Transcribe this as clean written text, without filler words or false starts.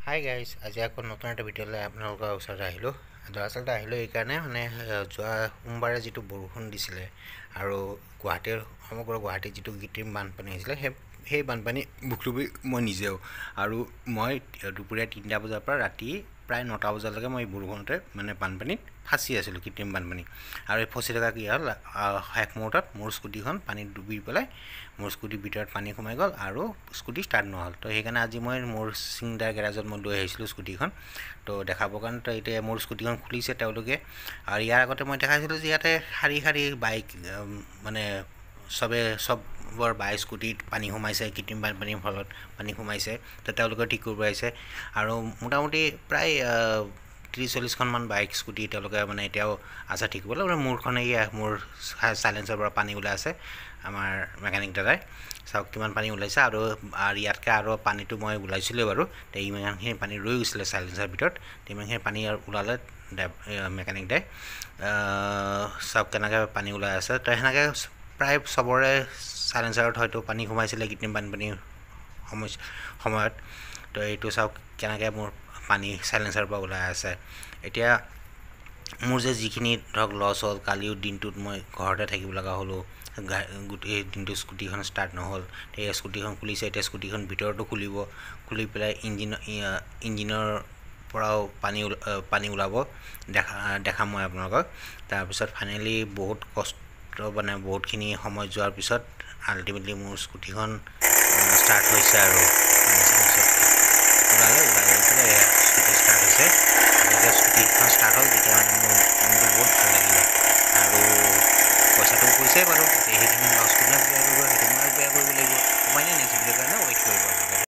Hi guys, আজি আকৌ নতুন এটা ভিডিঅ'লৈ আপোনালোকৰ ওচৰত আহিলোঁ। দৰাচলতে আহিলোঁ এইকাৰণে যোৱা সোমবাৰে যিটো বৰষুণ দিছিলে আৰু সমগ্ৰ গুৱাহাটীত যিটো কৃত্ৰিম বানপানী হৈছিলে সেই বানপানী ভুক্তভোগী মই নিজেও। আৰু মই দুপৰীয়া 3টা বজাৰ পৰা ৰাতি প্ৰায় 9টা বজালৈকে মই বৰষুণতে বানপানীত ফাঁচি আছিলোঁ, কৃত্ৰিম বানপানী। আৰু এই ফচি থকা কি হ'ল, শেষ মুহূৰ্তত মোৰ স্কুটিখন পানীত ডুবি পেলাই মোৰ স্কুটিৰ ভিতৰত পানী সোমাই গ'ল আৰু স্কুটি ষ্টাৰ্ট নহ'ল। তো সেইকাৰণে আজি মই মোৰ চিংদাৰ গেৰাজত মই লৈ আহিছিলোঁ স্কুটিখন। তো দেখাবৰ কাৰণে তো এতিয়া মোৰ স্কুটিখন খুলিছে তেওঁলোকে। আৰু ইয়াৰ আগতে মই দেখাইছিলোঁ যে ইয়াতে শাৰী শাৰী বাইক চবৰ বাইক স্কুটিত পানী সোমাইছে, কৃত্ৰিম বানপানীৰ ফলত পানী সোমাইছে। তো তেওঁলোকে ঠিক কৰিব আহিছে আৰু মোটামুটি প্ৰায় 30-40খনমান বাইক স্কুটি তেওঁলোকে এতিয়াও আছে ঠিক কৰিবলৈ। মোৰখনে মোৰ চাইলেঞ্চাৰৰ পৰা পানী ওলাই আছে আমাৰ মেকানিক দাদাই। চাওক কিমান পানী ওলাইছে। আৰু ইয়াতকৈ আৰু পানীটো মই ওলাইছিলোঁ বাৰু। তো ইমানখিনি পানী ৰৈ গৈছিলে চাইলেঞ্চাৰৰ ভিতৰত। তো ইমানখিনি পানী ওলালে মেকানিক দাই। চাওক কেনেকৈ পানী ওলাই আছে। তো সেনেকৈ প্ৰায় চবৰে চাইলেঞ্চাৰত হয়তো পানী সোমাইছিলে কৃত্ৰিম বানপানীৰ সময়ত। তো এইটো চাওক কেনেকৈ মোৰ পানী চাইলেঞ্চাৰৰ পৰা ওলাই আছে। এতিয়া মোৰ যে যিখিনি ধৰক লছ হ'ল, কালিও দিনটোত মই ঘৰতে থাকিব লগা হ'লোঁ, গোটেই দিনটো স্কুটিখন ষ্টাৰ্ট নহ'ল। এই স্কুটিখন খুলিছে, এতিয়া স্কুটিখন ভিতৰতো খুলি পেলাই ইঞ্জিনৰ পৰাও পানী ওলাব দেখাম মই আপোনালোকক। তাৰপিছত ফাইনেলি বহুত কষ্ট বহুতখিনি সময় যোৱাৰ পিছত আল্টিমেটলি মোৰ স্কুটিখন ষ্টাৰ্ট হৈছে আৰু ওলাই পেলাই স্কুটি ষ্টাৰ্ট হৈছে। যেতিয়া স্কুটিখন ষ্টাৰ্ট হ'ল তেতিয়া মোৰ মনটো বহুত ভাল লাগিলে। আৰু পইচাটো কৈছে বাৰু, সেইখিনি লছ কৰিলে